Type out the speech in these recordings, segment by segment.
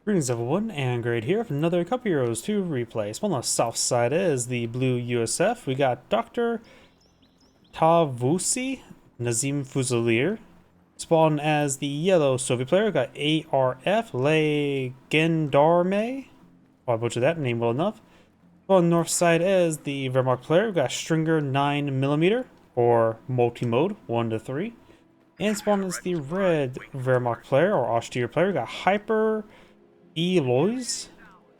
Greetings everyone, and Great here with another Cup Heroes 2 replay. On the south side is the blue USF. We got Dr. Tavousi, Nazim Fusilier. Spawned as the yellow Soviet player, we got ARF, Gendarme. I butchered that name well enough. On the north side is the Wehrmacht player, we got Stringer9mm, or multi-mode, 1 to 3. And spawned as the red Wehrmacht player, or austere player, we got hyperelioz.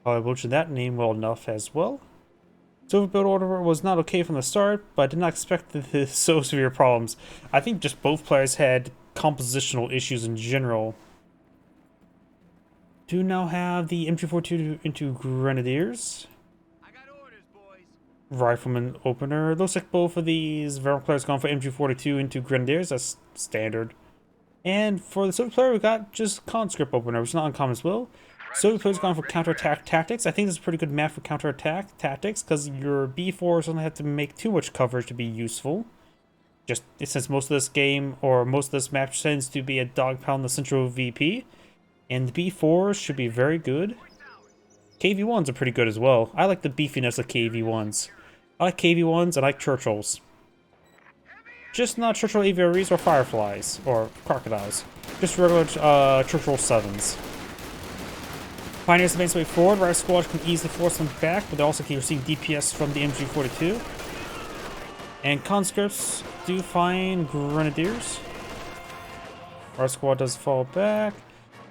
I butchered that name well enough as well. So build order was not okay from the start, but I did not expect so severe problems. I think just both players had compositional issues in general. Do now have the M242 into Grenadiers. I got orders, boys. Rifleman opener. Looks like both of these Veteran players gone for M242 into Grenadiers. That's standard. And for the Soviet player, we got just conscript opener, which is not uncommon as well. Soviet player's gone for counterattack tactics. I think this is a pretty good map for counterattack tactics because your B4s don't have to make too much coverage to be useful. Just since most of this game, or most of this map, tends to be a dogpile in the central VP. And the B4s should be very good. KV1s are pretty good as well. I like the beefiness of KV1s. I like KV1s, I like Churchills. Just not Churchill aviaries or fireflies, or crocodiles. Just regular Churchill 7s. Pioneers advance the way forward. Right squad can easily force them back, but they also can receive DPS from the MG42. And conscripts do find Grenadiers. Our squad does fall back.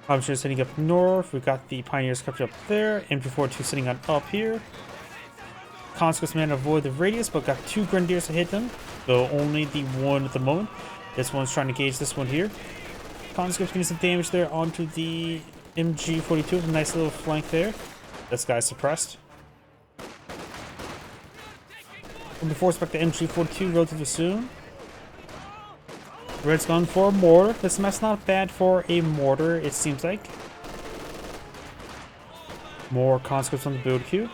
Pioneers sitting up north. We've got the Pioneers covered up there. MG42 sitting on up here. Conscripts managed to avoid the radius, but got 2 Grenadiers to hit them. Though only the one at the moment. This one's trying to gauge this one here. Conscripts getting some damage there onto the MG42 with a nice little flank there. This guy's suppressed. We'll be forced back to MG42 relatively soon. Red's gone for a mortar. This map's not bad for a mortar, it seems like. More conscripts on the build queue.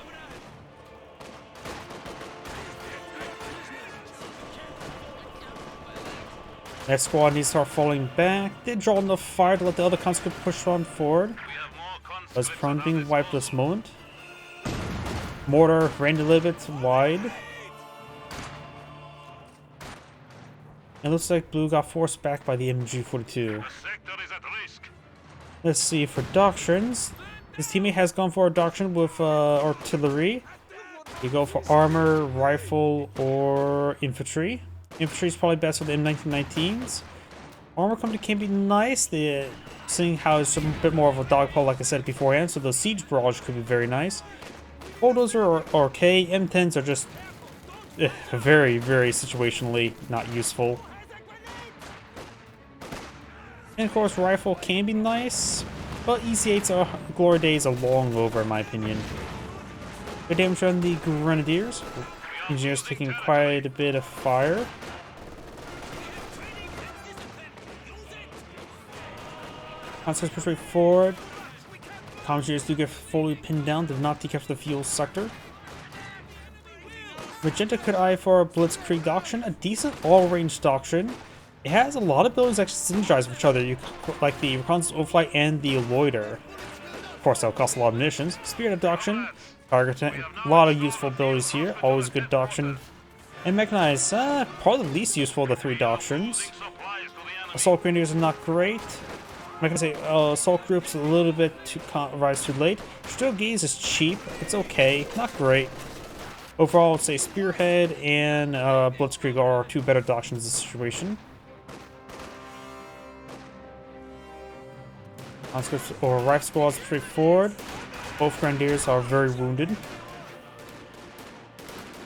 That squad needs to start falling back. They draw enough fire to let the other conscript push on forward. As prone being wiped this moment. Mortar ran a little bit wide. It looks like blue got forced back by the MG42. Let's see for doctrines. His teammate has gone for a doctrine with artillery. You go for armor, rifle, or infantry. Infantry is probably best with the M1919s. Armor company can be nice, seeing how it's a bit more of a dogpile like I said beforehand, so the siege barrage could be very nice. Photos are okay, M10s are just very, very situationally not useful. And of course rifle can be nice, but EC8's glory days are long over in my opinion. Good damage on the Grenadiers. Engineers taking quite a bit of fire. Conscripts push right forward. Engineers do get fully pinned down, did not decap the fuel sector. Magenta could eye for a Blitzkrieg doctrine, a decent all-range doctrine. It has a lot of abilities that synergize with each other, like the Reconnaissance Overflight and the Loiter. Of course, that'll cost a lot of munitions. Spirit Doctrine, target a lot of useful abilities here, always a good doctrine. And Mechanized, probably the least useful of the 3 doctrines. Assault Grenadiers are not great. I'm not gonna say Assault Groups a little bit too rise too late. Still Gaze is cheap, it's okay, not great. Overall, I'd say Spearhead and Blitzkrieg are 2 better doctrines in this situation. Conscripts or Rifle Squads straightforward. Both Grenadiers are very wounded.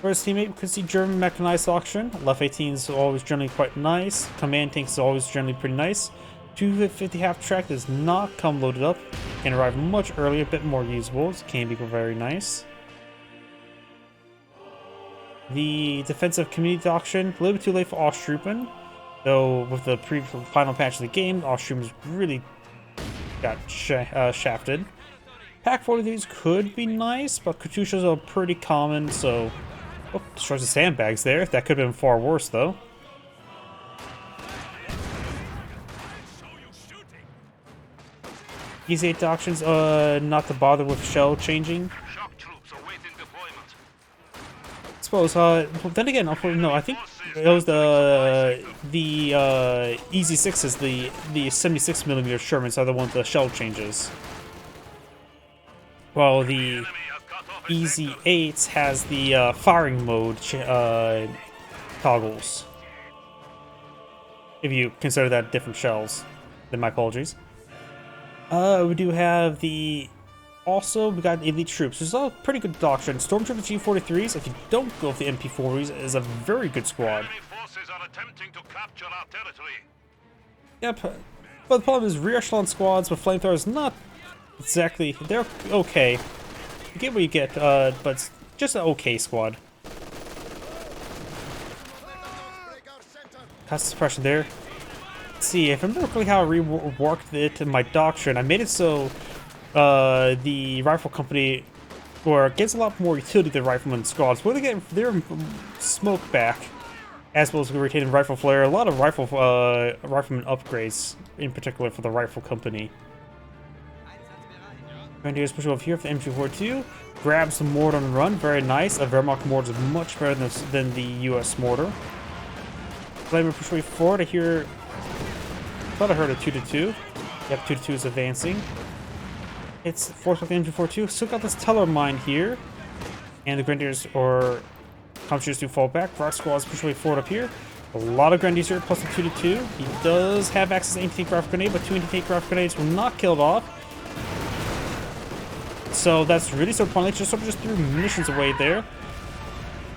For his teammate, we could see German Mechanized Doctrine. Left 18 is always generally quite nice. Command Tanks is always generally pretty nice. 250 half track does not come loaded up. Can arrive much earlier, a bit more usable. It can be very nice. The Defensive Community Doctrine, a little bit too late for Osttroopen. Though with the final patch of the game, Osttroopen's really got shafted. Pack 43s could be nice, but Katyushas are pretty common, so... Oh, destroys the sandbags there. That could have been far worse, though. Easy 8 auctions, not to bother with shell changing. Shock troops awaiting deployment. Suppose, but then again, no, I think it was the Easy 6s, the 76mm Shermans are the ones with the shell changes. While the Easy 8s has the firing mode toggles. If you consider that different shells. Then my apologies. We do have the... Also, we got elite troops. There's a pretty good doctrine. Stormtrooper G43s, if you don't go with the MP40s, is a very good squad. Enemy forces are attempting to capture our territory. Yep. But the problem is rear echelon squads with flamethrowers not exactly... They're okay. You get what you get, but it's just an okay squad. Cast suppression there. Let's see, if I remember correctly how I reworked it in my doctrine, I made it so the rifle company gets a lot more utility than rifleman squads. Where they get their smoke back, as well as retaining rifle flare, a lot of rifleman upgrades, in particular for the rifle company. Grenadiers push over here for the MG42. Grab some mortar and run, very nice. A Wehrmacht mortar is much better than the US mortar. Flamer push way forward. I thought I heard a 2-2. Yep, 2-2 is advancing. It's forced with the MG42. Still got this teller mine here. And the Grenadiers or Commandeers do fall back. Rock squads push way forward up here. A lot of Grenadiers here, plus the 2-2. He does have access to anti-tank rifle grenade, but 2 anti-tank rifle grenades were not killed off. So that's really so pointless. Just threw munitions away there.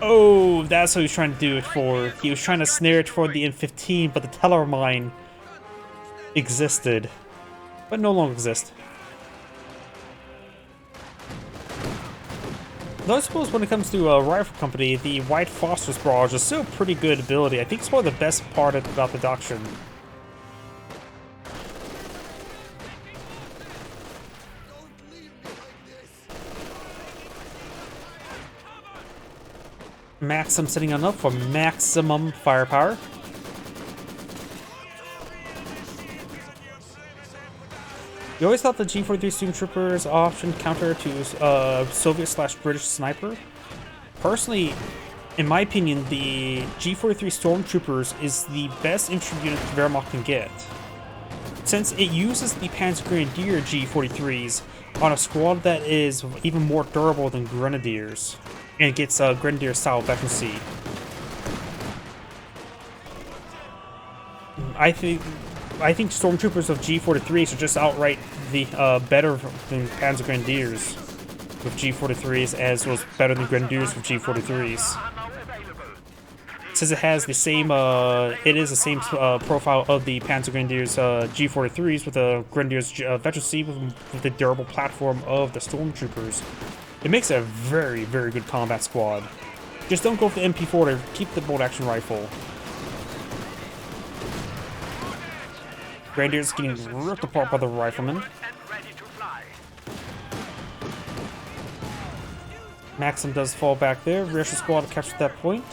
Oh, that's what he was trying to do it for. He was trying to snare it for the M15, but the teller mine existed, but no longer exists. Though I suppose when it comes to a rifle company, the White Phosphorus barrage is still a pretty good ability. I think it's one of the best part about the doctrine. Maxim setting on up for maximum firepower. You always thought the G43 Stormtroopers option counter to Soviet/British sniper. Personally, in my opinion, the G43 Stormtroopers is the best infantry unit the Wehrmacht can get, since it uses the Panzer Grenadier G43s on a squad that is even more durable than Grenadiers, and it gets Grenadier style efficiency. I think Stormtroopers of G43s are just outright the better than Panzer Grenadiers with G43s, as well as better than Grenadiers with G43s. Since it has the same, profile of the Panzer Grenadiers G43s with the Grenadiers veterancy with the durable platform of the Stormtroopers. It makes it a very, very good combat squad. Just don't go for the MP40, keep the bolt action rifle. Grenadiers getting ripped apart by the riflemen. Maxim does fall back there. Rear squad captures that point.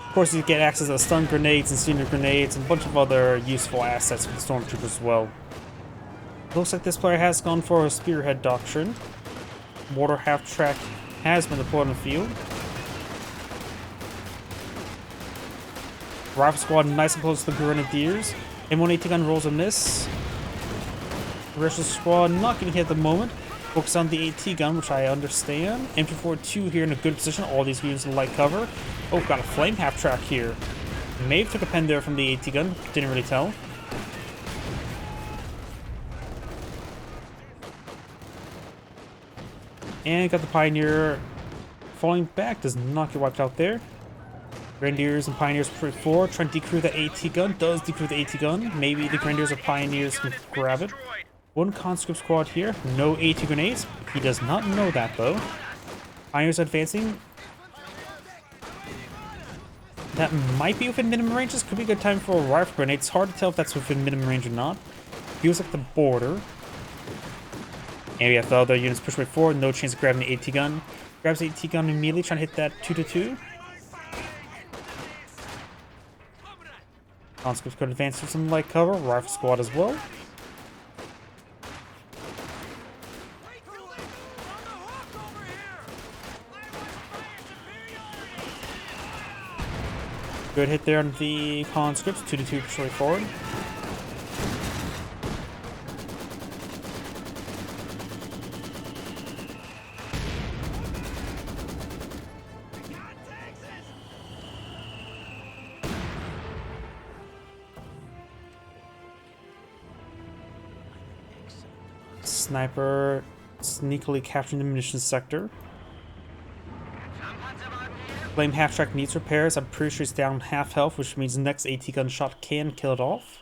Of course, you get access to stun grenades and senior grenades and a bunch of other useful assets for the Stormtroopers as well. Looks like this player has gone for a Spearhead doctrine. Mortar half-track has been deployed on the field. Rifle squad nice and close to the Grenadiers. M180 gun rolls a miss. The rest of the squad not getting hit at the moment. Focus on the AT gun, which I understand. M242 here in a good position. All these units in light cover. Oh, got a flame half-track here. Maybe took a pen there from the AT gun. Didn't really tell. And got the Pioneer falling back. Does not get wiped out there. Grenadiers and Pioneers push forward, trying to decrew the AT gun. Does decrew the AT gun. Maybe the Grenadiers or Pioneers can grab it. One conscript squad here. No AT grenades. He does not know that though. Pioneers advancing. That might be within minimum range. This could be a good time for a rifle grenade. It's hard to tell if that's within minimum range or not. Feels like the border. And we have the other units push way forward. No chance of grabbing the AT gun. Grabs the AT gun immediately, trying to hit that 2-2. Conscripts could advance through some light cover. Rifle squad as well. Good hit there on the conscripts. 2-2 straight forward. Sniper sneakily capturing the munitions sector. Flame half-track needs repairs. I'm pretty sure it's down half health, which means the next AT gun shot can kill it off.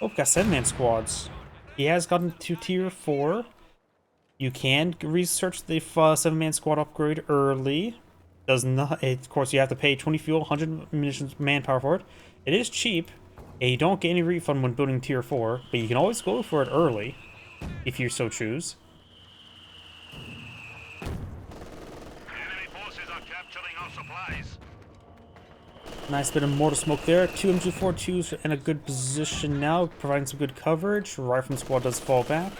Oh, got 7-man squads. He has gotten to tier 4. You can research the 7-man squad upgrade early. Does not. Of course, you have to pay 20 fuel, 100 munitions, manpower for it. It is cheap, and you don't get any refund when building tier 4, but you can always go for it early, if you so choose. Enemy forces are capturing our supplies. Nice bit of mortar smoke there. 2 MG42s in a good position now, providing some good coverage. Rifleman squad does fall back.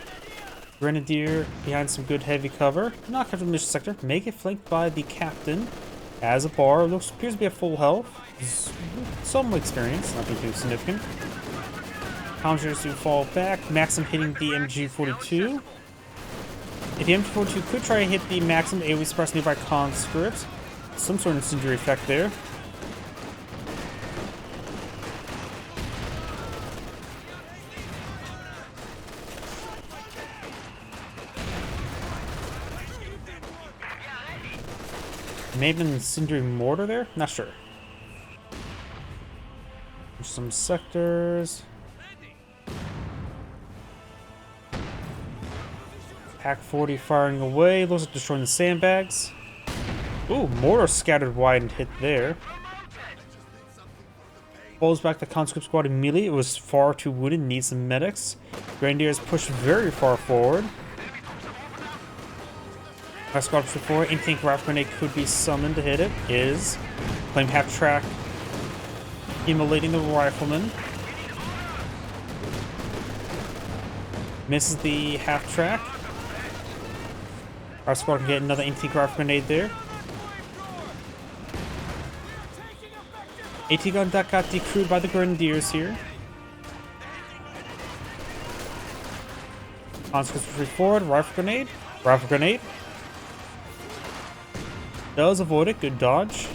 Grenadier behind some good heavy cover. Not capturing the mission sector. Make it flanked by the captain. As a bar, appears to be at full health. Some experience, nothing too significant. Counters to fall back. Maxim hitting the MG42. If the MG42 could try to hit the Maxim, AoE suppress nearby conscripts. Some sort of incendiary effect there. Maybe an incendiary mortar there? Not sure. There's some sectors. Pack 40 firing away. Looks like destroying the sandbags. Ooh, mortar scattered wide and hit there. Pulls back the conscript squad immediately. It was far too wounded. Needs some medics. Grenadiers pushed very far forward. Our squad before anything rifle grenade could be summoned to hit it is Flame half track immolating the rifleman. Misses the half track. Our squad can get another anti rifle grenade there. AT gun that got decrewed by the Grenadiers here. Conscripts retreat forward, rifle grenade. Rifle grenade. Does avoid it, good dodge.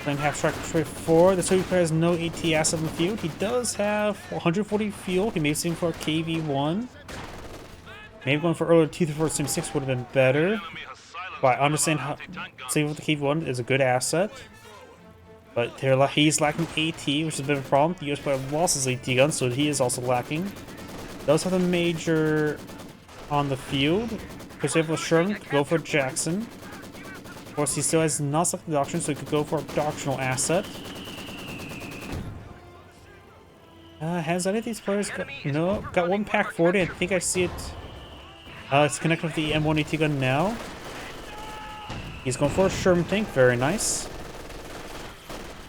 Flame half track straight forward. The Soviet player has no AT asset in the field. He does have 140 fuel. He may be seeing for a KV1. Maybe going for earlier T-34-76 would have been better. But I understand how saving with the KV1 is a good asset. But he's lacking AT, which is a bit of a problem. The US player lost his AT gun, so he is also lacking. Does have a major on the field. Because able to Sherman, go for Jackson. Of course, he still has not selected the doctrine, so he could go for a doctrinal asset. Has any of these players got... No, got one pack 40. I think I see it. It's connected with the M1 AT gun now. He's going for a Sherman tank. Very nice.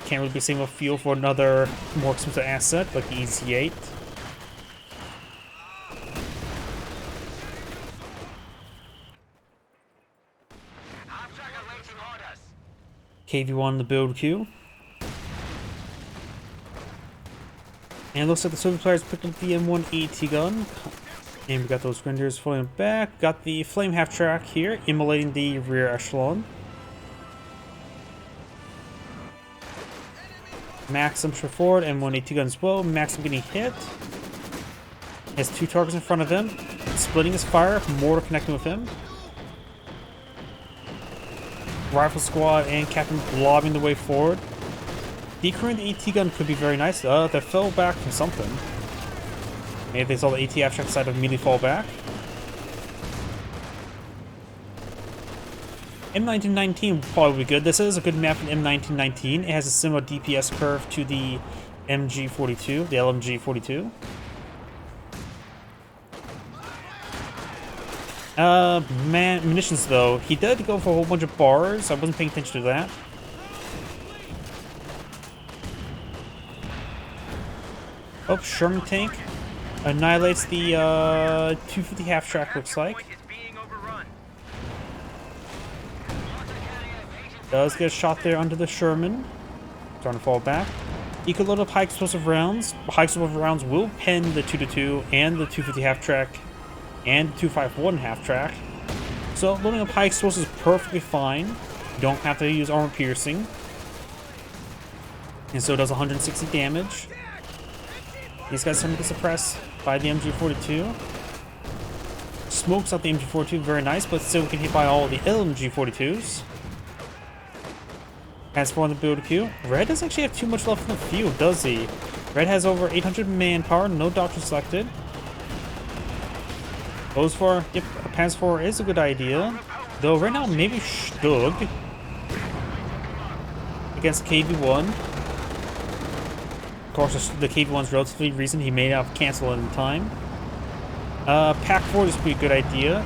Can't really be saving a fuel for another more expensive asset, like the EZ8. KV1 in the build queue. And it looks like the Soviet players picked up the M1 AT gun. And we got those Grenadiers falling back. Got the Flame half track here, immolating the rear echelon. Maxim for forward, M1 AT gun as well. Maxim getting hit. He has 2 targets in front of him. Splitting his fire, mortar connecting with him. Rifle squad and captain lobbing the way forward. Decrewing the AT gun could be very nice. They fell back from something. Maybe they saw the AT abstract side of immediately fall back. M1919 would probably be good. This is a good map in M1919. It has a similar DPS curve to the MG42, the LMG42. Munitions though. He did go for a whole bunch of bars. I wasn't paying attention to that. Oh, Sherman tank annihilates the 250 half track, looks like. Does get shot there under the Sherman. Starting to fall back. You could load up high explosive rounds. High explosive rounds will pen the 222 and the 250 half track and the 251 half track. So loading up high explosives is perfectly fine. You don't have to use armor piercing. And so it does 160 damage. These guys tend to get suppressed by the MG42. Smokes out the MG42, very nice, but still can hit by all the LMG42s. As for the build queue, Red doesn't actually have too much left in the field, does he? Red has over 800 manpower, no doctor selected. Goes for, yep, a Panzer 4 is a good idea. Though right now, maybe Stug against KV1. Of course, the KV1's relatively recent, he may have canceled in time. Pack 4 is a pretty good idea.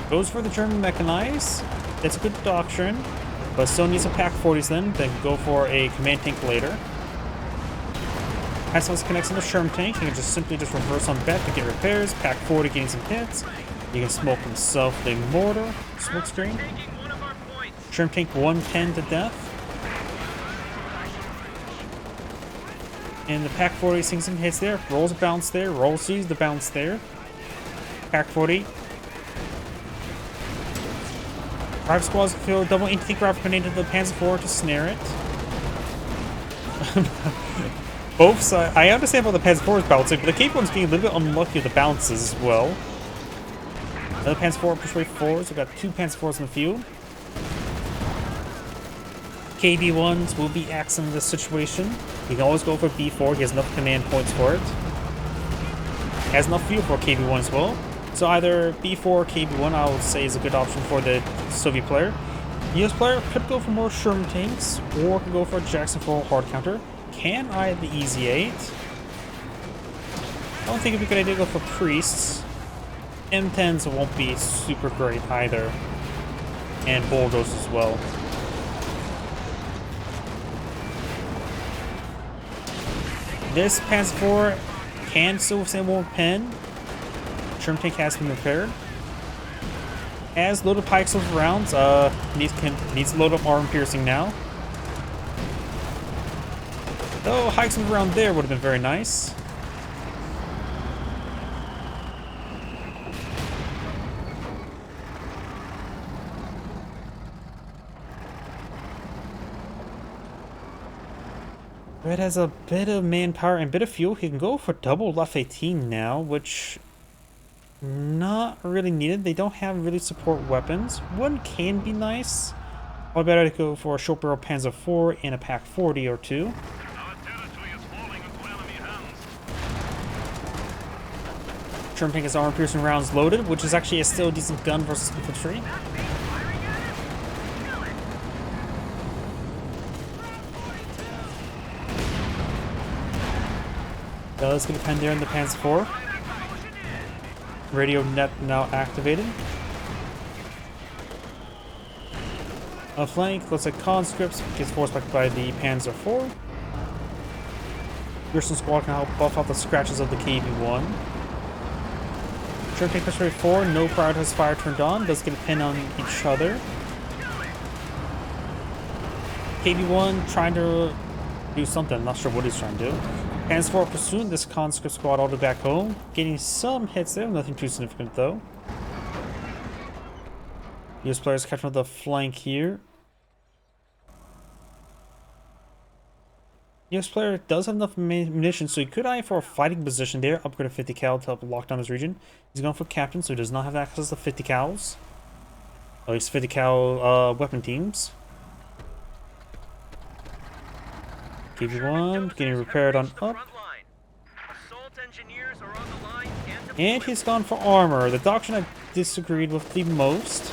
Goes for the German mechanized. That's a good doctrine. But still needs some Pack 40s then go for a command tank later. As it connects on the Sherm tank, you can just simply reverse on back to get repairs. Pack 40 getting some hits. You can smoke himself the mortar, smoke screen. Sherm tank 110 to death. And the Pack 40 seeing some hits there. Rolls a bounce there. Roll sees the bounce there. Pack 40. Private squads feel double anti-tank rifle grenade into the Panzer IV to snare it. Both sides. I understand about the Panzer IV is bouncing, but the KV1's getting a little bit unlucky with the bounces as well. Another Panzer IV push rate 4, so we've got 2 Panzer IVs in the field. KV1s will be axing this situation. You can always go for B4, he has enough command points for it. Has enough fuel for KV1 as well. So either B4 or KV1 I would say is a good option for the Soviet player. US player could go for more Sherman tanks or could go for a Jackson 4 hard counter. Can I the Easy 8? I don't think it'd be a good idea to go for priests. M10s won't be super great either. And bulldozers as well. This Panzer IV can still withstand one pen. Sherm tank has been repaired. As loaded pikes of rounds, needs to load up arm piercing now. Though hikes of around there would have been very nice. Red has a bit of manpower and a bit of fuel. He can go for double F-18 now, which not really needed. They don't have really support weapons. One can be nice. Or better to go for a short barrel Panzer IV and a Pack 40 or 2. Our territory is falling into enemy hands. Sherm tank has armor piercing rounds loaded, which is actually still a decent gun versus infantry. Let's get a pen there in the Panzer IV. Radio net now activated. A flank looks like conscripts gets forced back by the Panzer IV. Gerson squad can help buff out the scratches of the KV1. Sherm tank push rate 4, no prioritized fire turned on, does get a pin on each other. KV1 trying to do something, not sure what he's trying to do. Panzer IV pursuing this conscript squad all the way back home, getting some hits there, nothing too significant though. US players catching up the flank here. US player does have enough munitions, so he could eye for a fighting position there, upgrade to 50 cal to help lock down his region. He's going for captain, so he does not have access to 50 cals. At least 50 cal weapon teams. KV1 getting repaired on up. And he's gone for armor, the doctrine I disagreed with the most.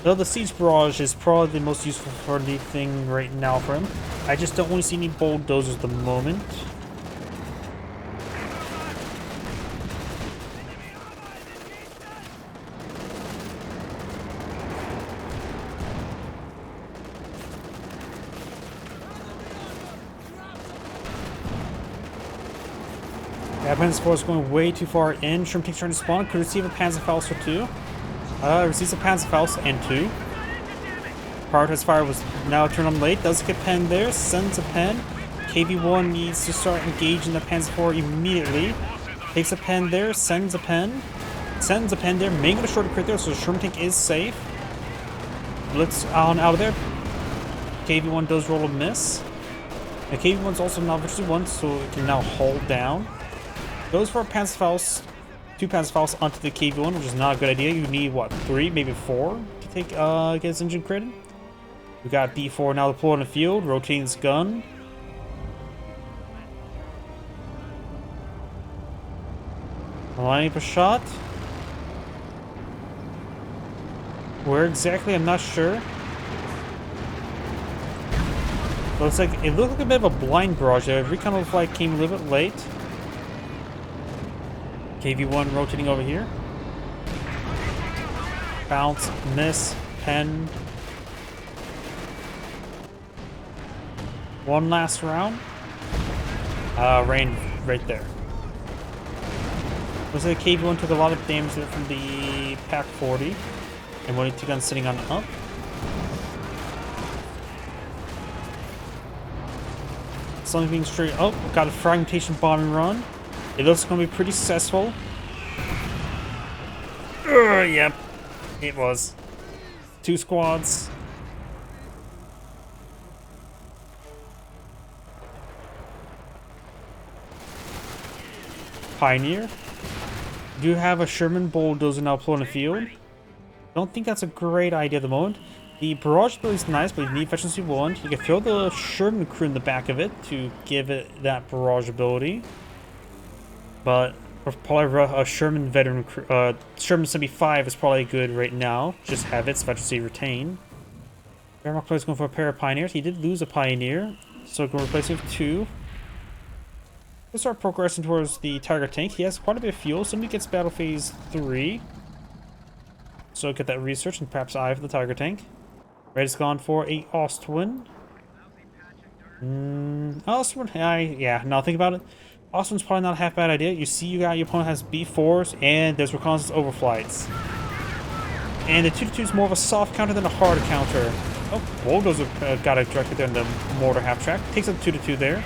Though the siege barrage is probably the most useful for anything right now for him. I just don't want to see any bulldozers at the moment. That Panzer IV is going way too far in. Sherm tank's trying to spawn. Could receive a Panzer IV 2. Receives a Panzerfaust and 2. Prioritize fire was now turned on late. Does get pen there. Sends a pen. KV-1 needs to start engaging the Panzer IV immediately. Takes a pen there. Sends a pen. Sends a pen there. Making a short crit there, so the Sherman tank is safe. Blitz on out of there. KV-1 does roll a miss. And KV-1's also now virtually 1, so it can now hold down. Goes for a Panzerfaust. 2 Panzerfausts onto the KV-1, which is not a good idea. You need, what, 3, maybe 4 to take get his engine critted. We got B4 now deployed on the field, rotating his gun. Lining up a shot. Where exactly, I'm not sure. Looks like it looked like a bit of a blind barrage there. Recon of the flight came a little bit late. KV-1 rotating over here. Bounce, miss, pen. One last round. Rain right there. Looks like KV-1 took a lot of damage there from the Pack 40. And one two guns sitting on up. Something being straight up. Got a fragmentation bombing run. It looks going to be pretty successful. Yep, it was. 2 squads. Pioneer. Do have a Sherman bulldozer now deployed in the field. Don't think that's a great idea at the moment. The barrage ability is nice, but you need efficiency 1. You can throw the Sherman crew in the back of it to give it that barrage ability. But probably a Sherman veteran crew, Sherman 75 is probably good right now. Just have its efficiency retained. Airmark player is going for a pair of Pioneers. He did lose a Pioneer, so we're going to replace it with 2. We'll start progressing towards the Tiger tank. He has quite a bit of fuel. Somebody gets battle phase 3. So get that research and perhaps eye for the Tiger tank. Red's gone for a Ostwin. Ostwin, yeah, now think about it. Ostwin's probably not a half bad idea. You see your opponent has B4s and there's reconnaissance overflights. And the 2-2 is more of a soft counter than a hard counter. Oh, Bulldozer got it directly there in the mortar half track. Takes up 2-2 there.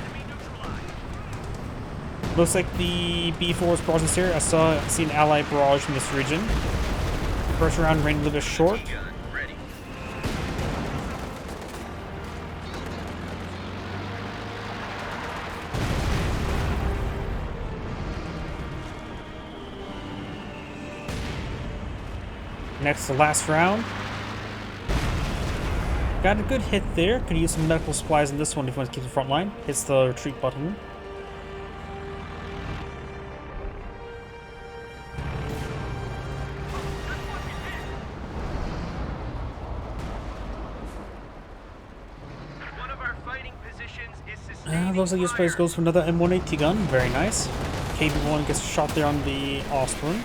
Looks like the B4's barrage is here. I see an allied barrage in this region. First round ran a little bit short. Next, the last round. Got a good hit there. Could use some medical supplies in this one if you want to keep the front line. Hits the retreat button. Looks like this place goes for another M180 gun. Very nice. KB1 gets shot there on the Ostwin.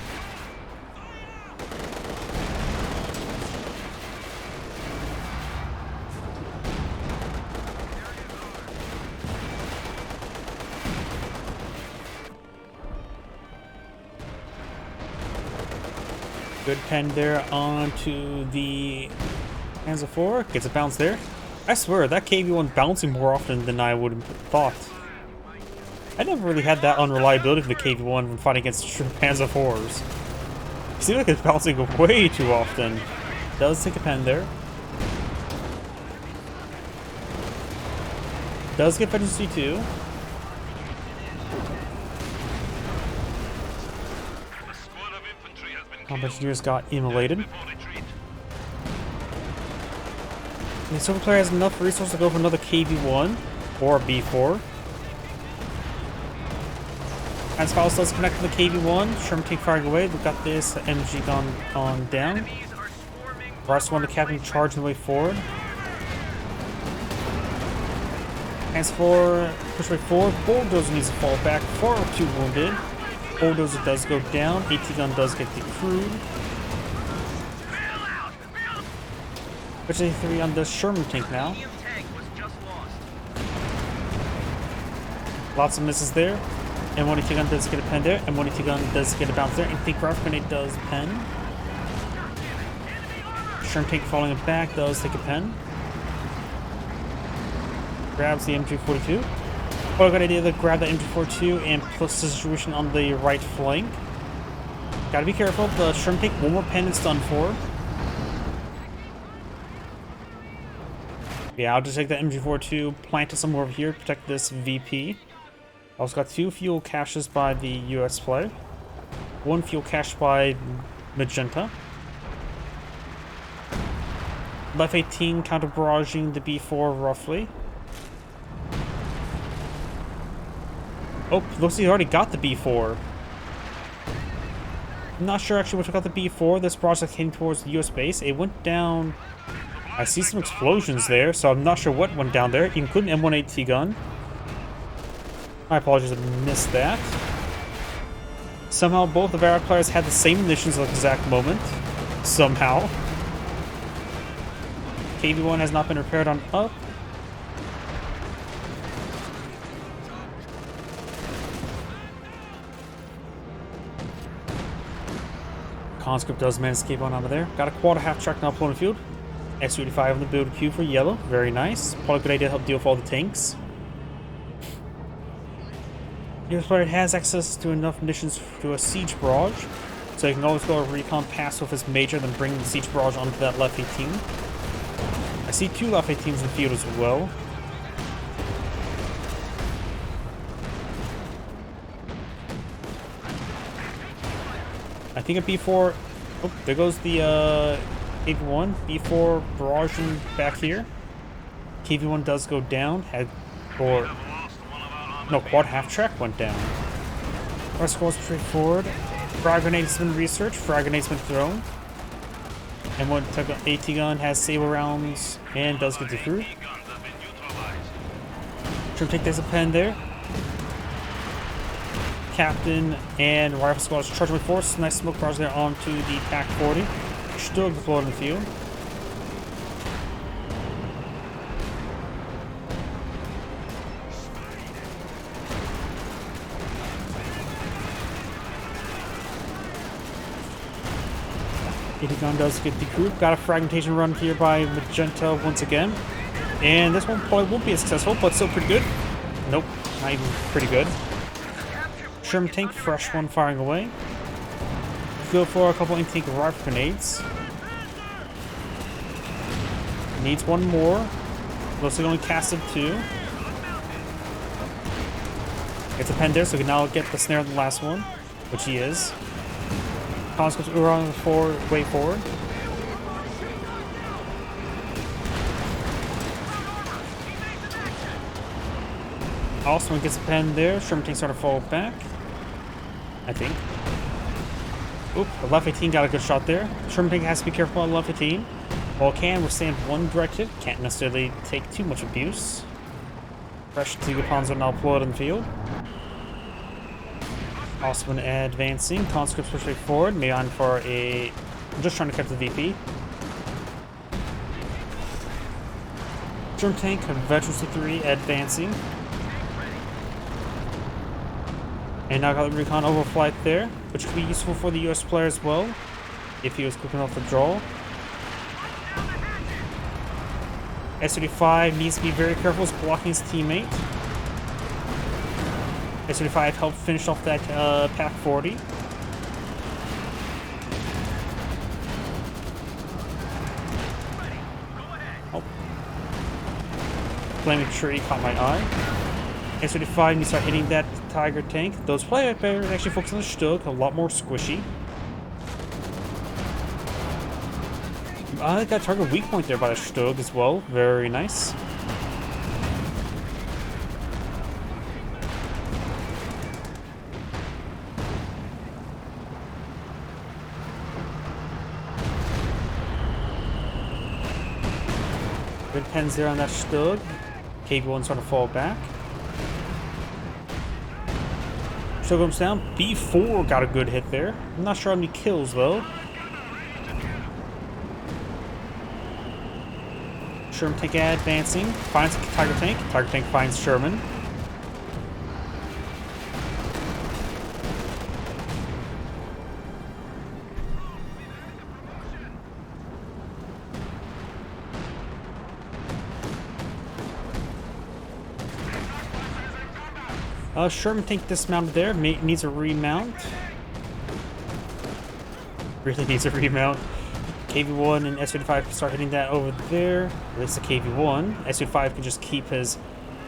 Good pen there onto the Panzer IV. Gets a bounce there. I swear, that KV-1 bouncing more often than I would have thought. I never really had that unreliability for the KV-1 when fighting against Panzer IVs. It seems like it's bouncing way too often. Does take a pen there. Does get efficiency too. Combat engineers got immolated. The silver player has enough resources to go for another KV-1 or a B4. As Faust does connect to the KV-1, Sherman tank firing away. We've got this MG gone on down. Rush one, the captain charging the way forward. As for push way forward, Bulldozer needs to fall back. 4 or 2 wounded. Bulldozer does go down. AT gun does get decrewed. Especially 3 on the Sherman tank now. Lots of misses there. M180 gun does get a pen there. M180 gun does get a bounce there. And think rough grenade does pen. Sherman tank falling it back, does take a pen. Grabs the MG42. What a good idea to grab that MG42 and plus the situation on the right flank. Gotta be careful, the Sherman tank, one more pen it's done for. Yeah, I'll just take that MG42, plant it somewhere over here, protect this VP. Also got 2 fuel caches by the US player. 1 fuel cache by Magenta. Left 18 counter barraging the B4 roughly. Oh, looks like he already got the B4. I'm not sure actually what took out the B4. This barrage that came towards the US base. It went down. I see some explosions there, so I'm not sure what went down there, including M18 gun. My apologies, I missed that. Somehow both of our players had the same munitions at the exact moment. Somehow. KV-1 has not been repaired on up. Conscript does manage to escape on out of there. Got a quad half track now pulling the field. S-35 on the build queue for yellow. Very nice. Probably a good idea to help deal with all the tanks. Your player has access to enough munitions to a siege barrage, so he can always go a recon pass with his major, then bring the siege barrage onto that left 18. I see 2 left 18s in the field as well. I think a B4. Oh, there goes the KV-1. B4 barraging back here. KV-1 does go down. No, quad half track went down. Our score's straightforward. Frag grenade has been researched. Frag grenade's been thrown. And one AT gun has saber rounds and does get through. Trim take there's a pen there. Captain and rifle squad is charging with force. Nice smoke barrage there onto the TAC 40. Still deployed in the field. AT gun does get the group. Got a fragmentation run here by Magenta once again. And this one probably won't be as successful, but still pretty good. Nope, not even pretty good. Sherman tank, fresh one firing away. Go for a couple anti-tank rifle grenades. Needs one more. Looks like only casted 2. Gets a pen there, so he can now get the snare on the last one, which he is. Conscripts on the way forward. Also gets a pen there. Sherman tank starting to fall back, I think. Oop, the left 18 got a good shot there. Sherman tank has to be careful on left 18. While can withstand one direct hit, can't necessarily take too much abuse. Fresh two Panzer now deployed in the field. Also been advancing. Conscripts pushing forward. Maybe on for a. I'm just trying to catch the VP. German tank, Veteran C3 advancing. And now got the recon overflight there, which could be useful for the US player as well, if he was quick enough to draw. S-35 needs to be very careful, he's blocking his teammate. S-35 helped finish off that PAC 40. Oh. Flaming tree caught my eye. S-35 needs to start hitting that Tiger tank. Those players actually focus on the Stug, a lot more squishy. I got target weak point there by the Stug as well. Very nice. Good pens there on that Stug. KV-1's trying to fall back. Stug comes down. B4 got a good hit there. I'm not sure how many kills though. Sherman tank advancing. Finds Tiger tank. Tiger tank finds Sherman. Sherman tank dismounted there. Needs a remount. Really needs a remount. KV-1 and S-35 start hitting that over there. At least the KV-1. S-35 can just keep his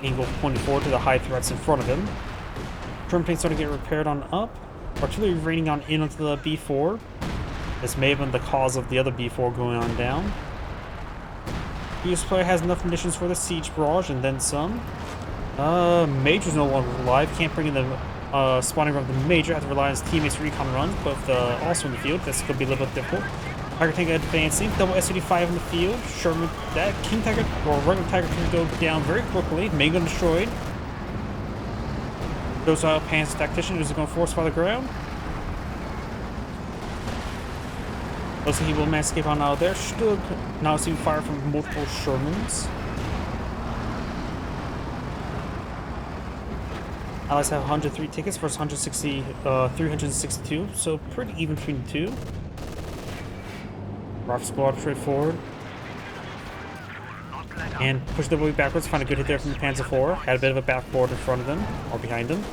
angle pointed forward to the high threats in front of him. Sherman tank starting to get repaired on up. Artillery raining on in onto the B4. This may have been the cause of the other B4 going on down. This player has enough munitions for the siege barrage and then some. Major's no longer alive. Can't bring in the spawning run of the Major. Have to rely on his teammates' recon runs, but also in the field. This could be a little bit difficult. Tiger tank advancing. Double S-35 in the field. Sherman, that King Tiger or regular Tiger can go down very quickly. Main destroyed. Those Panzer tactician is going to force fire the ground. Looks like he will manage to escape on out of there. Should now see fire from multiple Shermans. Allies have 103 tickets versus 362, so pretty even between the two. Rough squad straight forward. And push the way backwards, find a good hit there from the Panzer IV. Had a bit of a backboard in front of them, or behind them.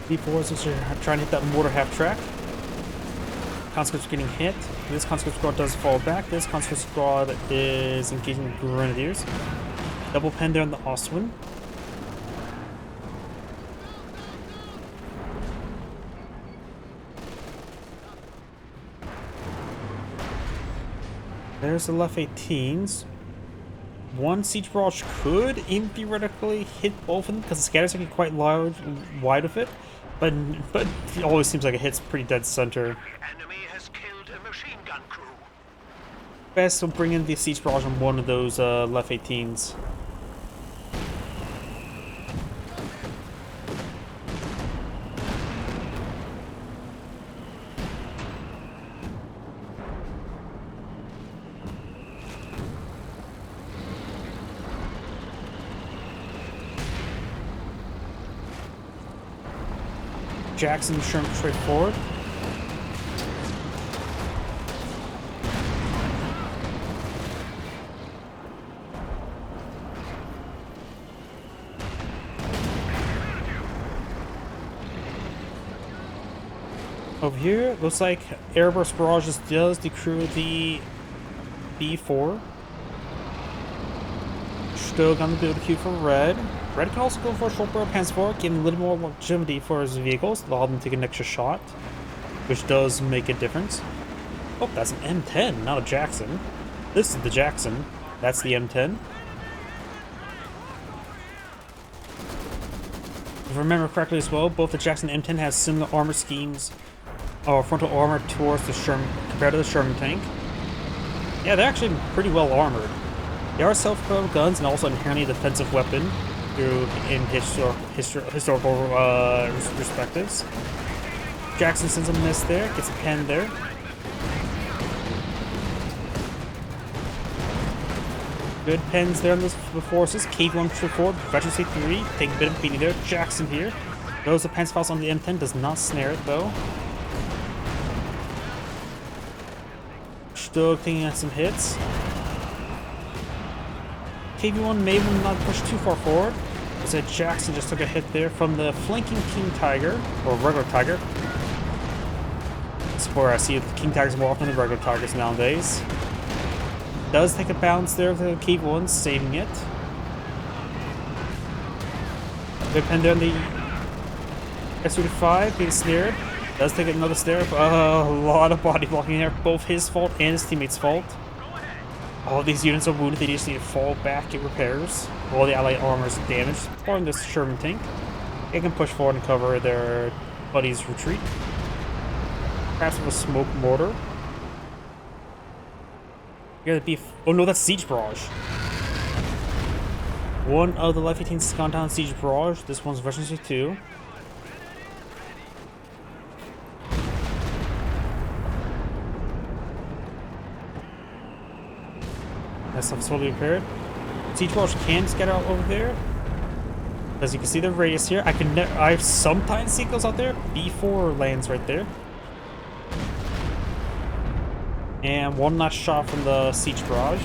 B4s is trying to hit that mortar half track. Conscripts getting hit. This conscript squad does fall back. This conscript squad is engaging the Grenadiers. Double pen there on the Ostwin. There's the left 18s. One siege barrage could, in theoretically, hit both of them because the scatters are getting quite wide with it. But it always seems like it hits pretty dead center. Enemy has killed a machine gun crew. Best will bring in the siege barrage on one of those left 18s. Jackson Sherman straight forward. Over here, looks like Airburst Barrages does decrew the B4. Still gonna be able to queue for Red. Red can also go for a short barrel Panzer IV, giving a little more longevity for his vehicles, allow them to take an extra shot, which does make a difference. Oh, that's an M10, not a Jackson. This is the Jackson. That's the M10. If I remember correctly as well, both the Jackson and M10 has similar armor schemes, or frontal armor towards the Sherman compared to the Sherman tank. Yeah, they're actually pretty well armored. They are self-propelled guns and also inherently a defensive weapon in historical perspectives. Jackson sends a miss there, gets a pen there. Good pens there on the forces. KV-1 straight forward, Veteran C3, taking a bit of a beating there. Jackson here. Goes the pen spouse on the M10, does not snare it though. Still taking out some hits. KV-1 may not push too far forward. As that Jackson just took a hit there from the flanking King Tiger, or regular Tiger. That's where I see the King Tigers more often than the regular Tigers nowadays. Does take a bounce there to the KV-1, saving it. Good pen down the S-35, being snared. Does take another snare. A lot of body blocking there, both his fault and his teammate's fault. All these units are wounded, they just need to fall back, get repairs. All the allied armor is damaged, or this Sherman tank. They can push forward and cover their buddy's retreat. Perhaps with a smoke mortar. Here the beef. Oh no, that's Siege Barrage. One of the left 18's gone down Siege Barrage. This one's version 2. That stuff's totally repaired. Siege Barrage can scatter out over there. As you can see the radius here, I sometimes see it goes out there. B4 lands right there. And one last shot from the siege barrage.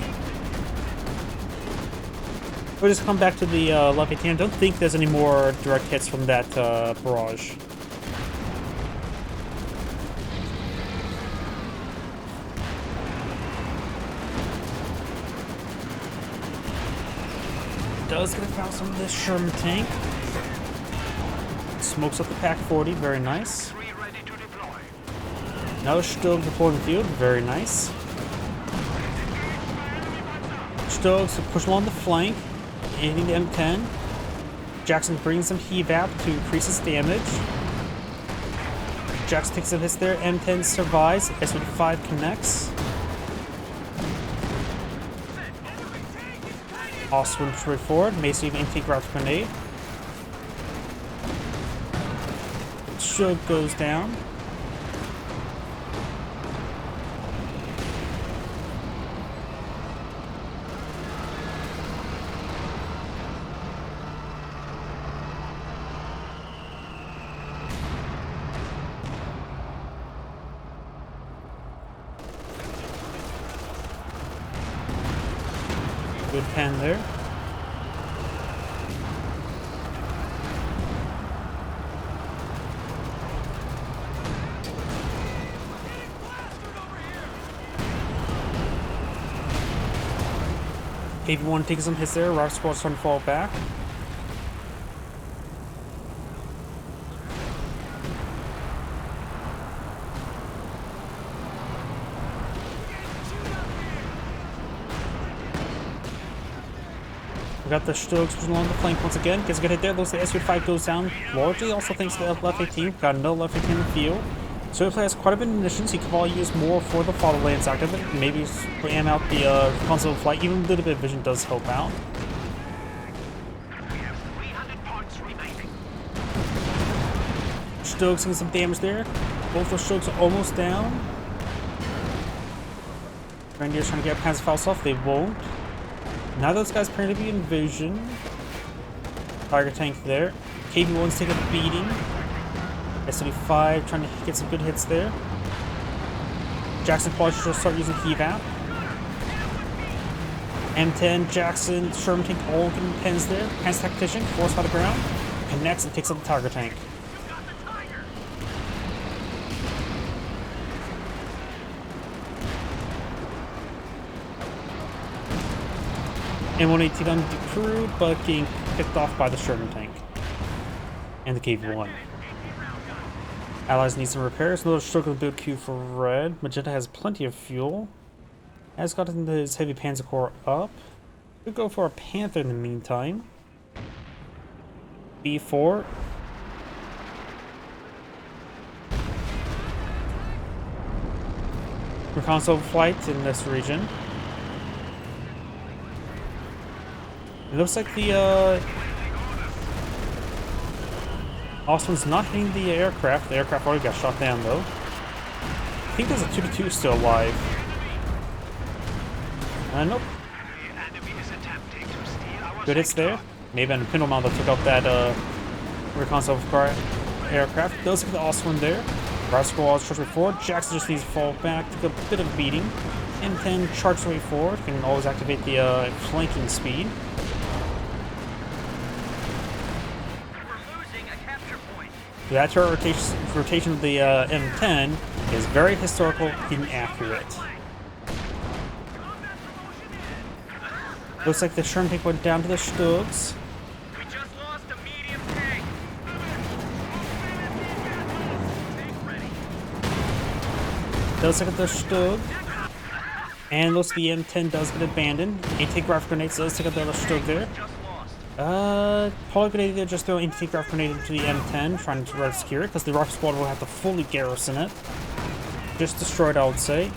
We'll just come back to the left hand. Don't think there's any more direct hits from that barrage. Does get a bounce on this Sherman tank. Smokes up the Pack 40, very nice. Now Stug deployed in the field, very nice. Stug's push along the flank, hitting the M10. Jackson brings some evap to increase his damage. Jackson takes some hits there, M10 survives, S-55 connects. Oswin straight forward, Macy anti-gravity grenade. Stug goes down. Good pen there. KV-1 takes some hits there. Rock Squad's trying to fall back. We got the Stugs pushing along the flank once again. Gets a good hit there. Looks like the S-5 goes down. Largely also thanks to the left 18. Got another left 18 in the field. So he has quite a bit of munitions. He could probably use more for the Fatherland's active. Maybe am out the console of flight. Even a little bit of vision does help out. We have 300 parts remaining. Stugs getting some damage there. Both those Stugs are almost down. Grenadiers trying to get past Faust off. They won't. Now those guys appear to be in vision. Tiger tank there. KV-1's taking a beating. S-75 trying to get some good hits there. Jackson probably should start using evap. M10, Jackson, Sherman tank all getting pens there. Pens tactician, forced by the ground. Connects and takes up the Tiger tank. M118 on the crew, but getting picked off by the Sherman tank. And the KV-1. Allies need some repairs. Another struggle to build queue for red. Magenta has plenty of fuel. Has gotten his heavy Panzer Corps up. Could go for a Panther in the meantime. B4. Reconnaissance flight in this region. It looks like the Austin's not hitting the aircraft. The aircraft already got shot down though. I think there's a 2-2 still alive. Nope. Good hits there. Maybe on the pintle mount that took out that reconnaissance aircraft. Does get the Austin there. Route squad charges forward. Jackson just needs to fall back, take a bit of a beating. M10 charges way forward. Can always activate the flanking speed. That turret rotation of the M10 is very historical inaccurate. Looks like the Sherman tank went down to the Stugs. We just lost a medium tank. Does look at the Stug. And looks like the M10 does get abandoned. Anti-gravity grenades does take out the other Stug there. Probably good idea to just throw an anti-gravity grenade into the M10, trying to rescue it, because the rocket squad will have to fully garrison it. Just destroy it, I would say.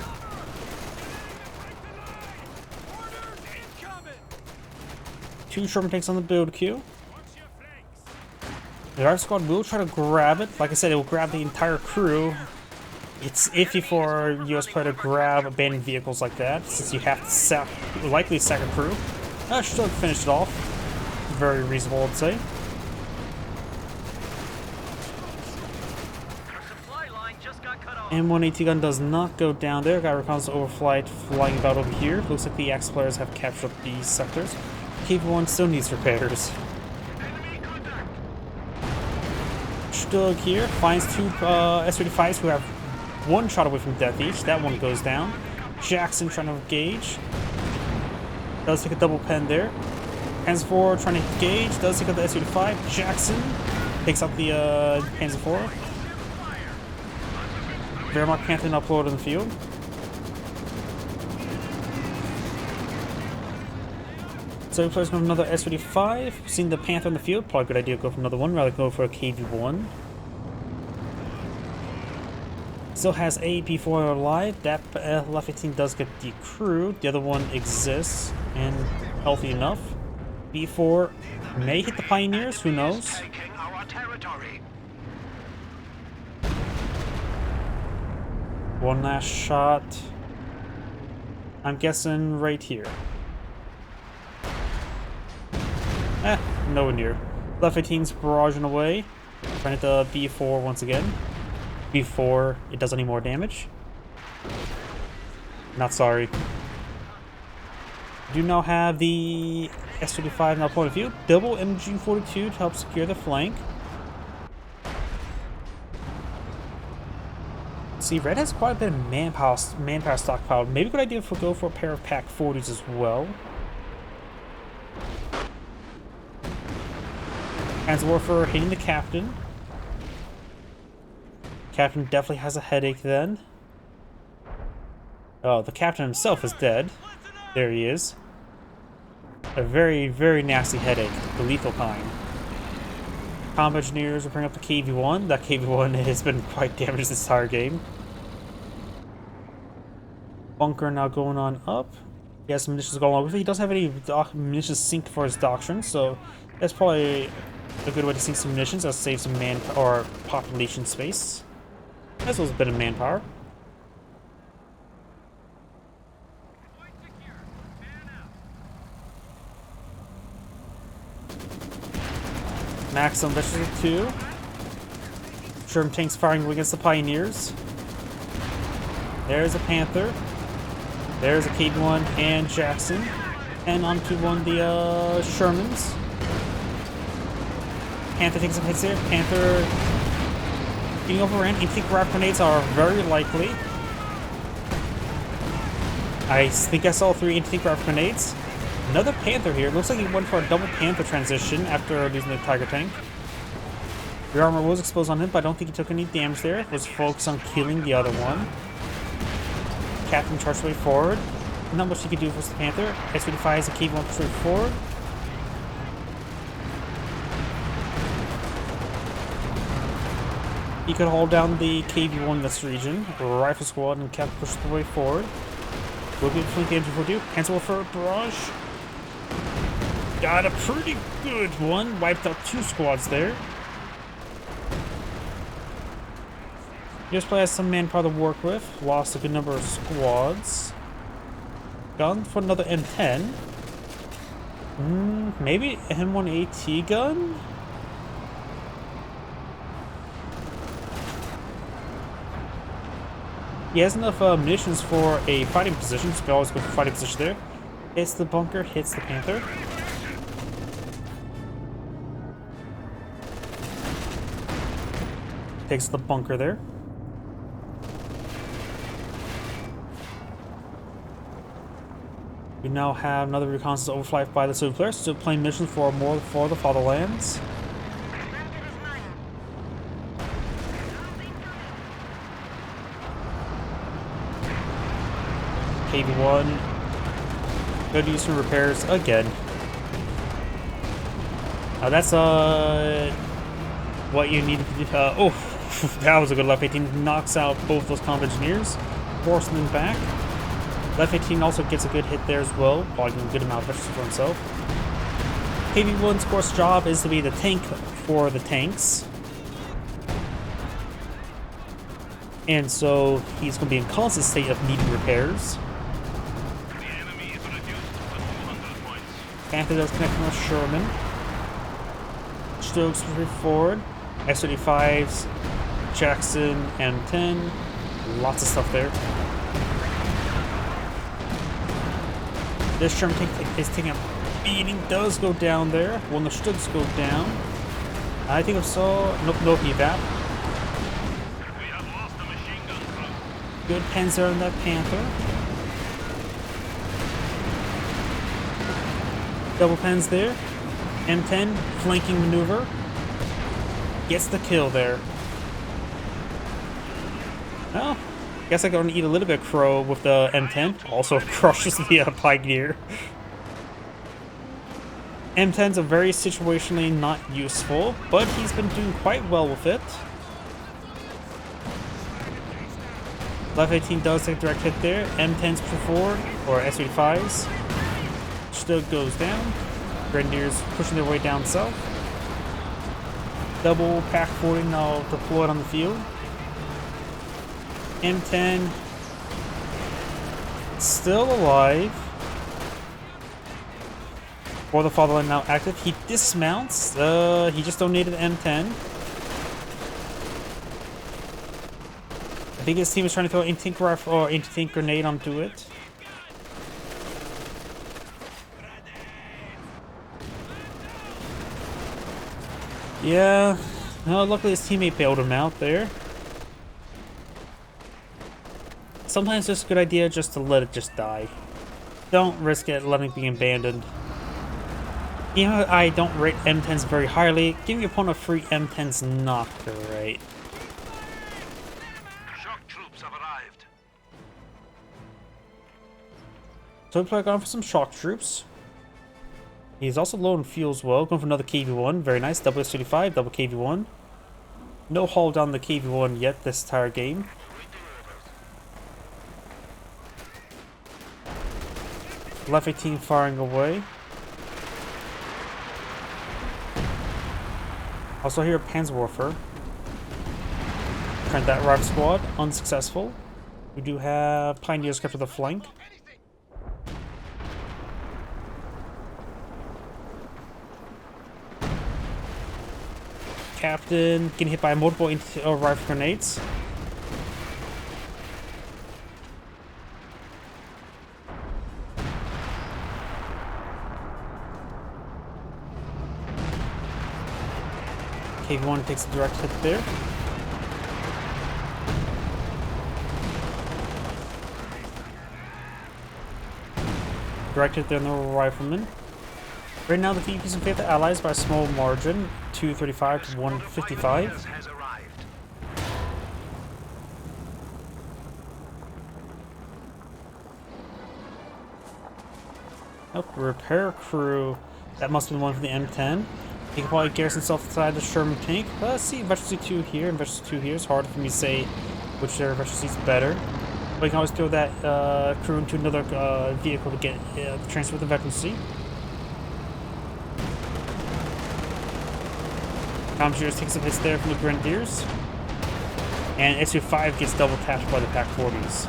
Two Sherman tanks on the build queue. The rocket squad will try to grab it. Like I said, it will grab the entire crew. It's iffy for a US player to grab abandoned vehicles like that, since you have to likely sack a crew. Stug finished it off. Very reasonable, I'd say. Our supply line just got cut off. M1AT gun does not go down there. Got reconnaissance overflight flying about over here. Looks like the Axe players have captured these sectors. KV-1 still needs repairs. Stug here finds two S-35s who have one shot away from death each. That one goes down. Jackson trying to engage. Does take a double pen there. Panzer IV trying to engage. Does take out the S-35. Jackson takes out the Panzer IV. Wehrmacht Panther uploaded in the field. So he plays with another S-35. Seeing the Panther in the field, probably a good idea to go for another one rather than go for a KV-1. Still has a P4 alive. That F-18 does get decrewed. The other one exists and healthy enough. B4 may hit the Pioneers, who knows? One last shot. I'm guessing right here. Nowhere near. Left 18's barraging away. Trying to hit the B4 once again. Before it does any more damage. Not sorry. Do now have the S-35 now point of view. Double MG42 to help secure the flank. See, Red has quite a bit of manpower stockpiled. Maybe a good idea if we go for a pair of Pack 40s as well. Panzerwerfer hitting the captain. Captain definitely has a headache then. Oh, the captain himself is dead. There he is. A very, very nasty headache. The lethal kind. Combat engineers will bring up the KV-1. That KV-1 has been quite damaged this entire game. Bunker now going on up. He has some munitions going along with it. He doesn't have any munitions synced for his doctrine, so that's probably a good way to sink some munitions. That'll save some or population space. As well as a bit of manpower. Max on Vector 2. Sherman tanks firing against the Pioneers. There's a Panther. There's a KV-1 and Jackson. And onto one of the Shermans. Panther takes some hits there. Panther being overrun. Anti-grav grenades are very likely. I think I saw 3 anti-grav grenades. Another Panther here. Looks like he went for a double Panther transition after losing the Tiger tank. The armor was exposed on him, but I don't think he took any damage there. Was focused on killing the other one. Captain charged way forward. Not much he could do for the Panther. S-35 is a KV-1 straight forward. He could hold down the KV-1 in this region. Rifle squad and Captain pushed the way forward. Will be flank damage before do. Panzerwerfer barrage. Got a pretty good one. Wiped out 2 squads there. This player has some manpower to work with. Lost a good number of squads. Gone for another M10. Maybe M1AT gun? He has enough munitions for a fighting position, so we can always go for fighting position there. Hits the bunker, hits the Panther. Takes the bunker there. We now have another reconnaissance overflight by the Soviet players, still playing missions for more for the fatherlands. KV-1 could use some repairs again. That's what you need to do. Oh, that was a good left 18. Knocks out both those combat engineers, forcing them back. Left 18 also gets a good hit there as well, logging a good amount of vegetables for himself. KV-1's course job is to be the tank for the tanks. And so he's going to be in constant state of needing repairs. Panther does connect with Sherman. Stokes move forward. S-35s, Jackson, M10. Lots of stuff there. This Sherman tank is taking a beating. Does go down there. One of the Stugs go down. I think I saw... Nope, no evap. We have lost a machine gun crew. Good pens there on that Panther. Double pens there. M10, flanking maneuver. Gets the kill there. Well, guess I'm gonna eat a little bit of crow with the M10. Also crushes the Pioneer. M10's a very situationally not useful, but he's been doing quite well with it. Left 18 does take a direct hit there. M10's forward, or S-35s. Still goes down. Grenadiers pushing their way down south. Double pack 40 now deployed on the field. M10 still alive. For the fatherland now active. He dismounts. He just donated M10. I think his team is trying to throw an anti-tank rifle or anti-tank grenade onto it. Yeah. No, luckily his teammate bailed him out there. Sometimes it's a good idea just to let it just die. Don't risk it letting it be abandoned. You know, I don't rate M10s very highly. Giving your opponent a free M10's not great. Shock troops have arrived. So we play going for some shock troops. He's also low in fuel as well. Going for another KV-1. Very nice. Double S-35, double KV-1. No hull down the KV-1 yet this entire game. Left 18 firing away. Also here Panzerwerfer. Trying that Rive Squad. Unsuccessful. We do have Pioneers kept to the flank. Captain getting hit by multiple rifle grenades. KV-1 takes a direct hit there. Direct hit there, no rifleman. Right now the VPs in favor of the allies by a small margin, 235 to 155. Has arrived. Oh, repair crew. That must be the one for the M10. He can probably garrison himself inside the Sherman tank. Let's see, Veteran 2 here and Veteran 2 here. It's hard for me to say which Veteran is better. But you can always throw that crew into another vehicle to get transfer the veterancy. Commandeers takes some hits there from the Grenadiers. And SU-5 gets double tapped by the Pack 40s.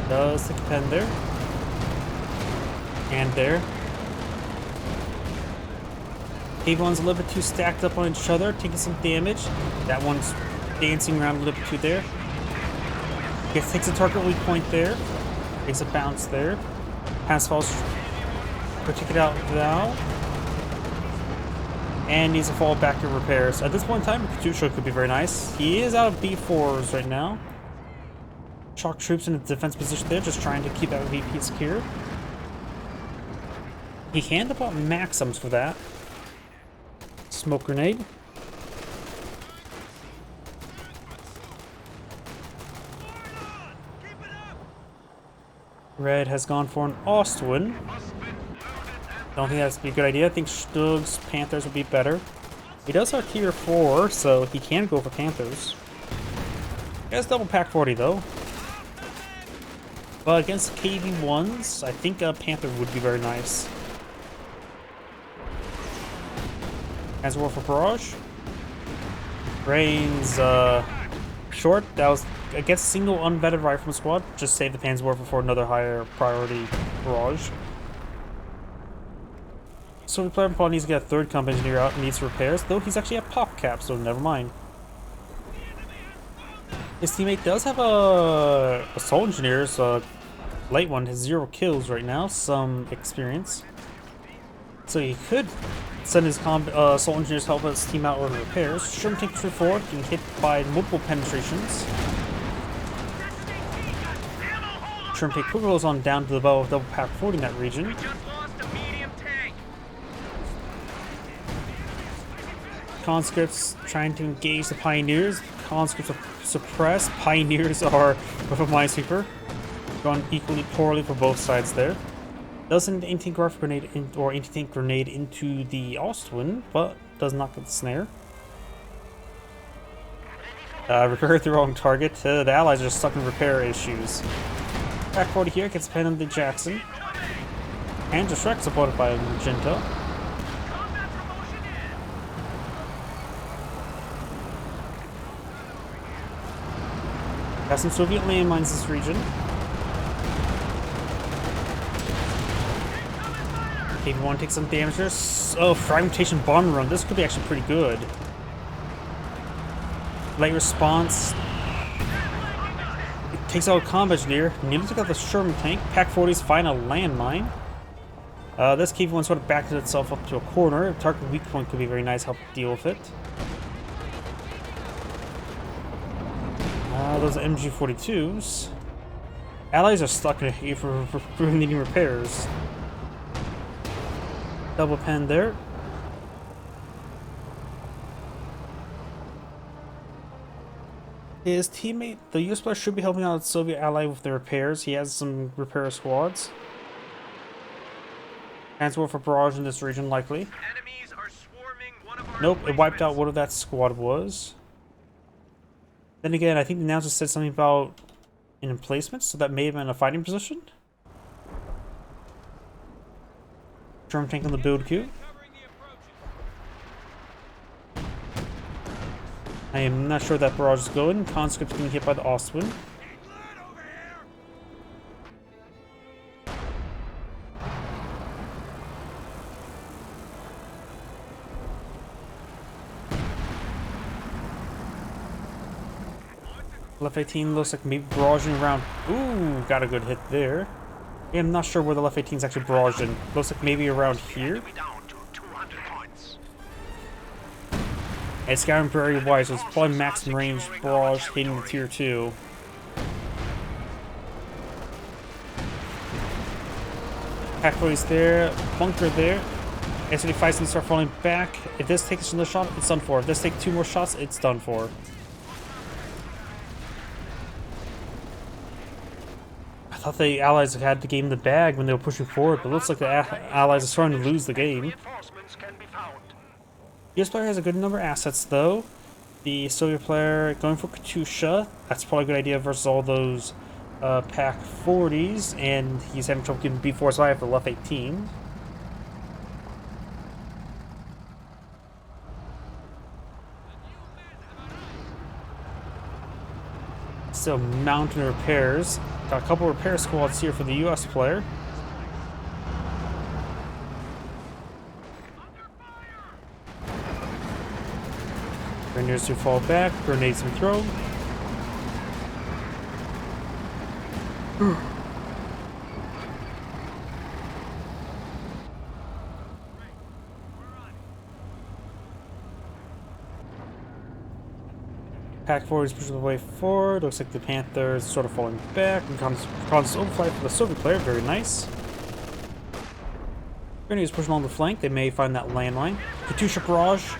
Does take a pen there. And there. KV-1's a little bit too stacked up on each other, taking some damage. That one's dancing around a little bit too there. Takes a target weak point there. Takes a bounce there. Pass falls. Take it out now. And needs to fall back to repairs. At this point in time, Katusha could be very nice. He is out of B4s right now. Shock troops in a defense position there, just trying to keep that VP secure. He can deploy Maxims for that. Smoke grenade. Red has gone for an Ostwin. Don't think that's a good idea. I think Stug's Panthers would be better. He does have tier 4, so he can go for Panthers. He has double pack 40 though. But against KV-1s, I think a Panther would be very nice. As well for Barrage. Brains, short. That was against single unvetted rifleman squad. Just save the Panzerwerfer for another higher priority barrage. So the player probably needs to get a third comp engineer out and needs repairs, though he's actually at pop cap, so never mind. His teammate does have a soul engineer, so light one has 0 kills right now, some experience. So he could send his soul engineers to help his team out with repairs. Sherman Tank 3-4 getting hit by multiple penetrations. Sherman Tank quickly goes on down to the bow of double pack 40 in that region. We just lost a medium tank. Conscripts trying to engage the Pioneers. Conscripts are suppressed. Pioneers are with a Minesweeper. Gone equally poorly for both sides there. Doesn't anti-tank rifle grenade or anti-tank grenade into the Ostwind, but does not get the snare. Repair the wrong target. The allies are stuck in repair issues. Back 40 here gets pinned on the Jackson. And the Shrek supported by Magenta. Got some Soviet landmines this region. KV-1 takes some damage there. Oh, fragmentation bomb run. This could be actually pretty good. Light response. It takes out a combat engineer. Nearly took out the Sherman tank. Pack 40's final landmine. This KV-1 sort of backed itself up to a corner. Target weak point could be very nice. Help deal with it. Those MG42s. Allies are stuck in a heap for needing repairs. Double pen there. His teammate, the US player, should be helping out the Soviet ally with the repairs. He has some repair squads. Transfer for barrage in this region, likely. Enemies are swarming one of our Nope, it wiped out emplacements. what that squad was. Then again, I think the announcer said something about an emplacement, so that may have been a fighting position. German tank on the build queue. I am not sure that barrage is going. Conscript's being hit by the Ostwind. Left 18 looks like maybe barraging around. Ooh, got a good hit there. Yeah, I'm not sure where the left 18 is actually barraged in. Looks like maybe around here. Down to 200 points. It's scouting very wide, so it's probably max range barrage hitting the tier 2. Packboy's there, bunker there. S35's gonna start falling back. If this takes another shot, it's done for. If this takes 2 more shots, it's done for. I thought the allies had the game in the bag when they were pushing forward, but it looks like the allies are starting to lose the game. Reinforcements can be found. The US player has a good number of assets, though. The Soviet player going for Katusha. That's probably a good idea versus all those pack 40s, and he's having trouble getting B4s by for the left 18. Still mountain repairs. Got a couple repair squads here for the US player. Grenadiers to fall back, grenades to throw. Pack 4 is pushing the way forward. Looks like the Panther is sort of falling back. And comes overflight for the Soviet player. Very nice. Grenadiers pushing along the flank. They may find that landmine. Katusha barrage.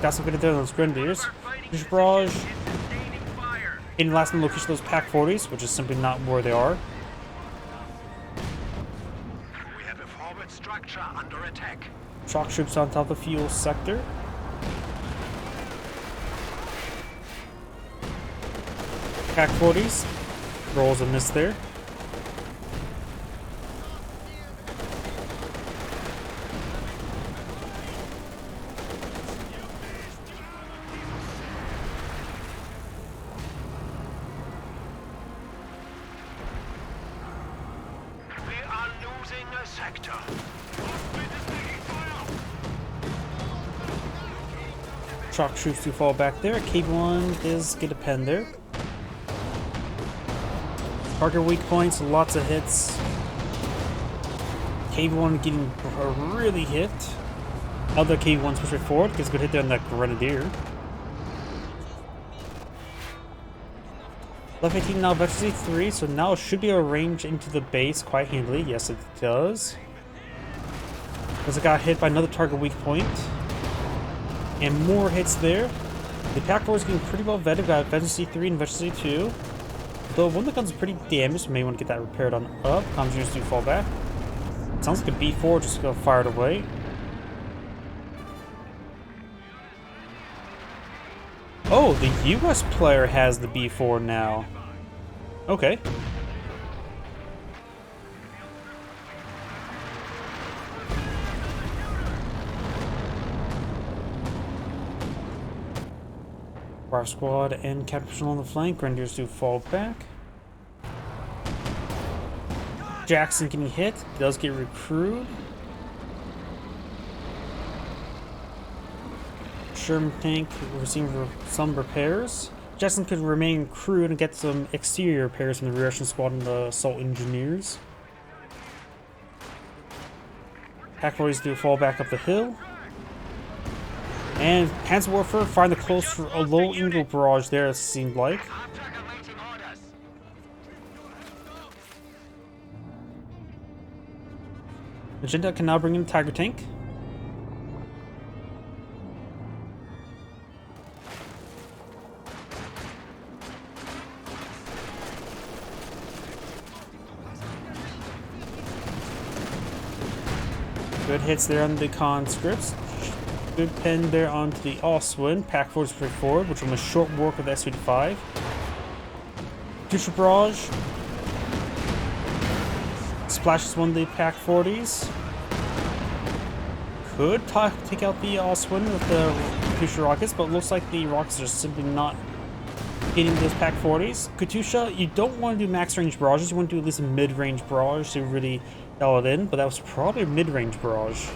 Got some good there on those Grenadiers. Katusha barrage. In the last location, those pack 40s, which is simply not where they are. We have a forward structure under attack. Shock troops on top of the fuel sector. Pack 40s. Rolls a miss there. We Losing a sector. Shock troops do fall back there. KV-1 does get a pen there. Target weak points, lots of hits. KV-1 getting really hit. Other KV-1s push right forward, gets a good hit there on that Grenadier. Left 18 now Veteran C3, so now it should be able to range into the base quite handily. Yes, it does. Because it got hit by another target weak point. And more hits there. The Pack 4 is getting pretty well vetted. Got Veteran C3 and Veteran C2. Though one of the guns is pretty damaged, may want to get that repaired on up. Comms units do fall back. Sounds like a B4 just got fired away. Oh, the US player has the B4 now. Okay. ARF squad and Capital on the flank. Grenadiers do fall back. Jackson getting hit. Does get recruited. Sherman tank receiving some repairs. Jackson could remain crewed and get some exterior repairs from the reaction squad and the assault engineers. Pack boys do fall back up the hill. And Panzer Warfare find the close for a low angle barrage there, it seemed like. Magenta can now bring in Tiger tank. Good hits there on the conscripts. Good pen there onto the Oswin. Pack 4 is pretty forward, which will a short work with S-35. Future barrage. Splashes one of the Pack 40s. Could take out the Oswin with the Katusha rockets, but it looks like the rockets are simply not hitting those Pack 40s. Katusha, you don't want to do max range barrages, you want to do at least a mid-range barrage to really dial it in, but that was probably a mid-range barrage.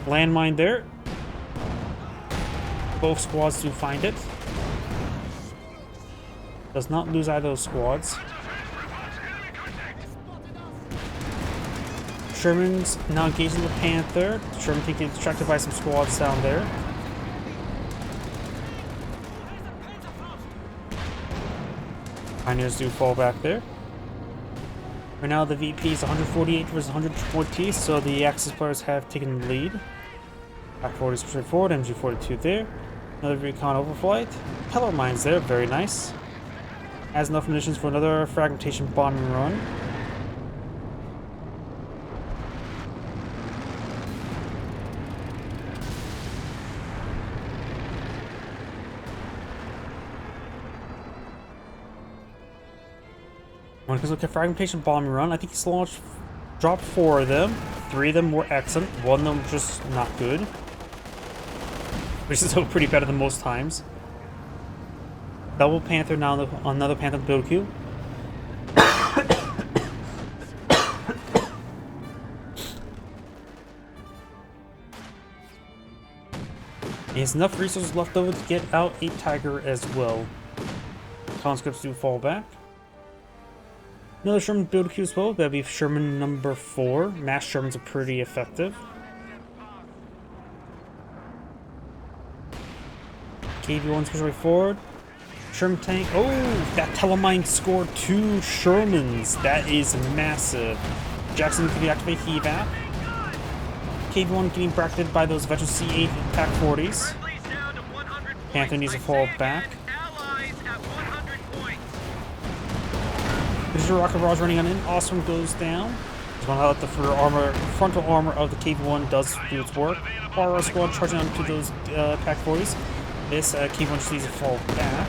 Landmine there. Both squads do find it. Does not lose either of those squads. Sherman's now engaging the Panther. Sherman can get distracted by some squads down there. Pioneers do fall back there. Right now the VP is 148 versus 120, so the Axis players have taken the lead. Pack 40 is straight forward, MG42 there. Another recon overflight. Pellet mines there, very nice. Has enough munitions for another fragmentation bombing run. When it comes to fragmentation bombing run, I think he's launched, dropped 4 of them. 3 of them were excellent, 1 of them just not good. Which is still pretty better than most times. Double Panther now on another Panther build queue. He has enough resources left over to get out a Tiger as well. Conscripts do fall back. Another Sherman build queue as well. That'd be Sherman number 4. Mass Shermans are pretty effective. KV-1's push way forward. Sherman tank. Oh, that telemine scored 2 Shermans. That is massive. Jackson can deactivate HEVAP. KV-1 getting bracketed by those veteran C8 Pack 40s. Panther needs to fall back. There's a rocket barrage running on in. Awesome goes down. Just want to let the frontal armor of the KV-1 does do its work. RR squad charging onto those Pack 40s. This KV-1 just needs to fall back.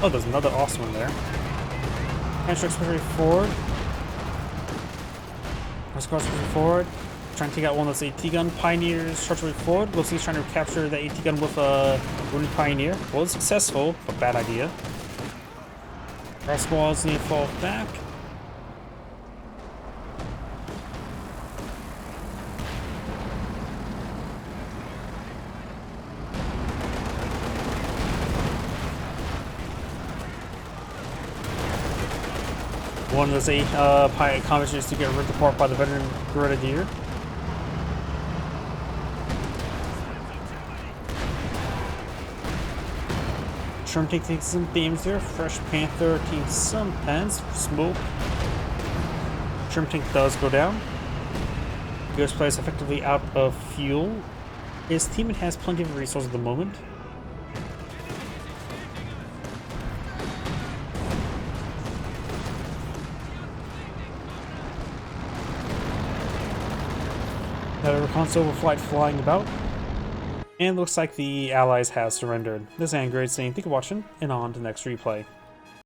Oh, there's another awesome one there. Constructs pushing forward. Our squad's pushing forward. Trying to take out one of those AT gun. Pioneers charging forward. Looks like he's trying to capture the AT gun with a wounded Pioneer. Was successful, but bad idea. Our squads need to fall back. One of those 8 pilot combinations to get ripped apart by the veteran Grenadier. Trim Tank takes some damage there. Fresh Panther takes some pens. Smoke. Trim Tank does go down. Ghost Player is effectively out of fuel. His teammate has plenty of resources at the moment. Another console overflight flying about. And looks like the Allies have surrendered. This is Angry saying thank you for watching, and on to the next replay.